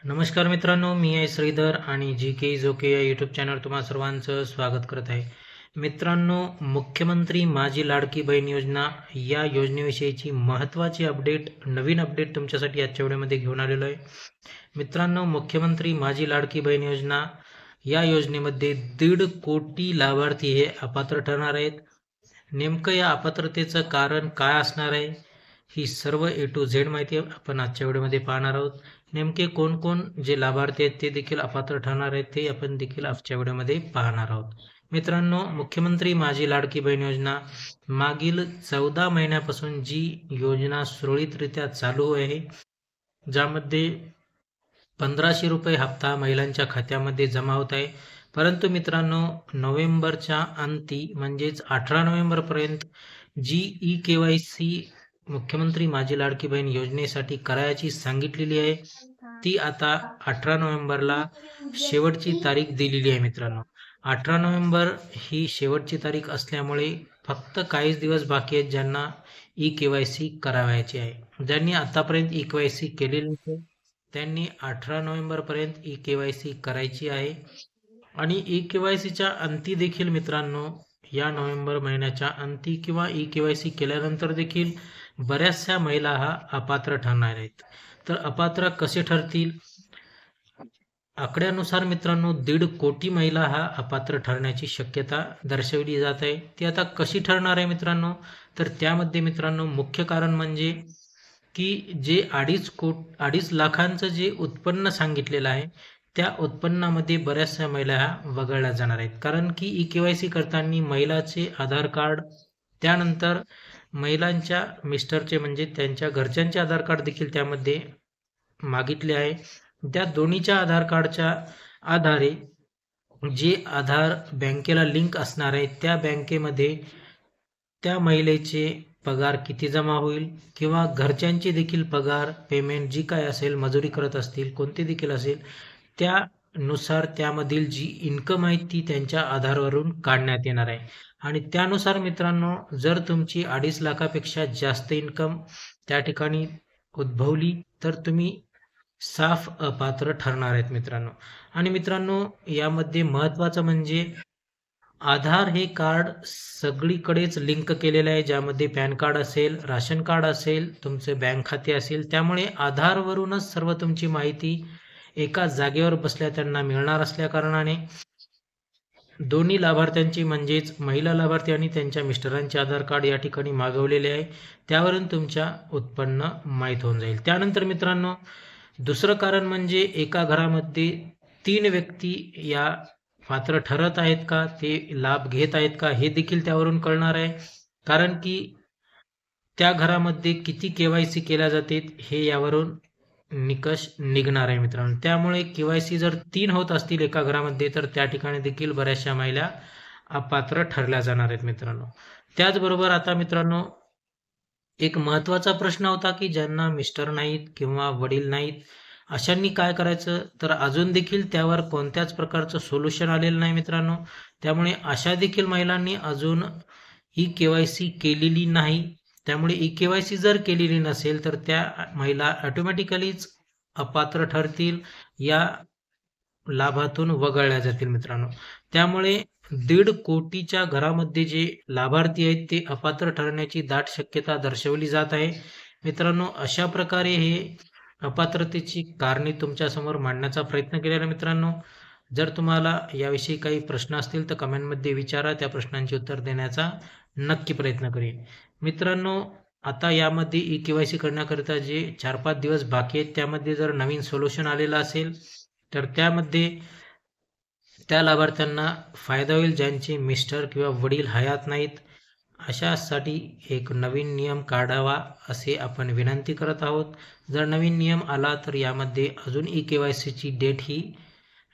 नमस्कार मित्रांनो, मी आहे श्रीधर आणि जी के इज ओके या यूट्यूब चॅनल तुम्हा सर्वांचं स्वागत करत आहे. मित्रांनो, मुख्यमंत्री माझी लाडकी बहीण योजना या योजनेविषयीची महत्त्वाची नवीन अपडेट तुमच्यासाठी आजच्या व्हिडिओमध्ये घेऊन आलेलो आहे. मित्रांनो, मुख्यमंत्री माझी लाडकी बहीण योजना या योजनेमध्ये 1.5 कोटी लाभार्थी हे अपात्र ठरणार आहेत. नेमकं या अपात्रतेचं कारण काय असणार आहे, ही सर्व ए टू झेड माहिती आपण आजच्या व्हिडिओमध्ये पाहणार आहोत. नेमके कोण जे लाभार्थी आहेत ते देखील अपात्र ठरणार आहेत ते आपण देखील आजच्या व्हिडिओमध्ये पाहणार आहोत. मित्रांनो, मुख्यमंत्री माझी लाडकी बहीण योजना मागील 14 महिन्यापासून जी योजना सुरळीतरित्या चालू आहे, ज्यामध्ये 1500 रुपये हप्ता महिलांच्या खात्यामध्ये जमा होत आहे. परंतु मित्रांनो, नोव्हेंबरच्या अंती म्हणजेच 18 नोव्हेंबरपर्यंत जी ई-केवायसी मुख्यमंत्री माझी लाडकी बहीण योजनेसाठी करायची सांगितलेली आहे, ती आता 18 नोव्हेंबरला शेवटची तारीख दिलेली आहे. मित्रांनो, 18 नोव्हेंबर ही शेवटची तारीख असल्यामुळे फक्त काहीच दिवस बाकी आहेत ज्यांना ई-केवायसी करावयाची आहे. ज्यांनी आतापर्यंत ई-केवायसी केलेली नाही त्यांनी 18 नोव्हेंबरपर्यंत ई-केवायसी करायची आहे. आणि ई-केवायसीच्या अंती देखील मित्रांनो, या नोव्हेंबर महिन्याच्या अंती किंवा ई-केवायसी केल्यानंतर देखील बऱ्याचशा महिला अपात्र ठरणार आहेत. तर अपात्र कसे ठरतील? आकड्यानुसार मित्रांनो 1.5 कोटी महिला अपात्र ठरण्याची शक्यता दर्शवली जात आहे. ती आता कशी ठरणार आहे मित्रांनो? तर त्यामध्ये मित्रांनो मुख्य कारण म्हणजे की जे 2.5 लाखांचं जे उत्पन्न सांगितलेलं आहे, त्या उत्पन्नामध्ये बऱ्याचशा महिला वगळल्या जाणार आहेत. कारण की ई-केवायसी करताना महिलाचे आधार कार्ड, त्यानंतर महिलांच्या मिस्टरचे म्हणजे त्यांच्या घरच्यांचे आधार कार्ड देखील त्यामध्ये मागितले आहे. त्या दोन्हीच्या आधार कार्डच्या आधारे जे आधार बँकेला लिंक असणार आहे, त्या बँकेमध्ये त्या महिलेचे पगार किती जमा होईल किंवा घरच्यांची देखील पगार पेमेंट जी काय असेल, मजुरी करत असतील कोणती देखील असेल, त्यानुसार त्यामधील जी इन्कम आहे ती त्यांच्या आधारवरून काढण्यात येणार आहे. आणि त्यानुसार मित्रांनो, जर तुमची 2.5 लाखापेक्षा जास्त इन्कम त्या ठिकाणी उद्भवली तर तुम्ही साफ अपात्र ठरणार आहेत मित्रांनो. आणि मित्रांनो, यामध्ये महत्त्वाचं म्हणजे आधार हे कार्ड सगळीकडेच लिंक केलेलं आहे, ज्यामध्ये पॅन कार्ड असेल, राशन कार्ड असेल, तुमचे बँक खाते असेल. त्यामुळे आधारवरूनच सर्व तुमची माहिती एका जागेवर बसल्या त्यांना मिळणार असल्याकारणाने दोन्ही लाभार्थ्यांची म्हणजेच महिला लाभार्थी आणि त्यांच्या मिस्टरांचे आधार कार्ड या ठिकाणी मागवलेले आहे, त्यावरून तुमच्या उत्पन्न माहीत होऊन जाईल. त्यानंतर मित्रांनो, दुसरं कारण म्हणजे एका घरामध्ये 3 व्यक्ती या पात्र ठरत आहेत का, ते लाभ घेत आहेत का, हे देखील त्यावरून कळणार आहे. कारण की त्या घरामध्ये किती केवायसी केल्या जाते हे यावरून निकष निघणार आहे मित्रांनो. त्यामुळे केवायसी जर 3 होत असतील एका घरामध्ये तर त्या ठिकाणी देखील बऱ्याचशा महिला अपात्र ठरल्या जाणार आहेत मित्रांनो. त्याचबरोबर आता मित्रांनो, एक महत्त्वाचा प्रश्न होता की ज्यांना मिस्टर नाहीत किंवा वडील नाहीत, अशांनी काय करायचं? तर अजून देखील त्यावर कोणत्याच प्रकारचं सोल्युशन आलेलं नाही मित्रांनो. त्यामुळे अशा देखील महिलांनी अजून ई-केवायसी केलेली नाही. त्यामुळे ई-केवायसी जर केलेली नसेल तर त्या महिला ऑटोमॅटिकलीच अपात्र ठरतील, या लाभातून वगळल्या जातील मित्रांनो. त्यामुळे 1.5 कोटीच्या घरामध्ये जे लाभार्थी आहेत ते अपात्र ठरण्याची दाट शक्यता दर्शवली जात आहे मित्रांनो. अशा प्रकारे हे अपात्रतेची कारणे तुमच्यासमोर मांडण्याचा प्रयत्न केलेला मित्रांनो. जर तुम्हाला याविषयी काही प्रश्न असतील तर कमेंटमध्ये विचारा, त्या प्रश्नांची उत्तर देण्याचा नक्की प्रयत्न करेन मित्रांनो. आता यामध्ये ई-केवायसी करण्याकरिता जे 4-5 दिवस बाकी आहेत, त्यामध्ये जर नवीन सोल्युशन आलेलं असेल तर त्यामध्ये त्या लाभार्थ्यांना फायदा होईल ज्यांचे मिस्टर किंवा वडील हयात नाहीत. अशासाठी एक नवीन नियम काढावा असे आपण विनंती करत आहोत. जर नवीन नियम आला तर यामध्ये अजून ई-केवायसीची डेट ही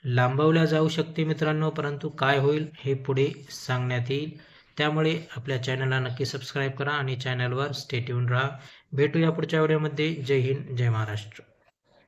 लांबवल्या जाऊ शकते मित्रांनो, परंतु काय होईल हे पुढे सांगण्यात येईल. त्यामुळे आपल्या चॅनलला नक्की सबस्क्राईब करा आणि चॅनलवर स्टे ट्यून राहा. भेटूया पुढच्या व्हिडिओमध्ये. जय हिंद, जय महाराष्ट्र.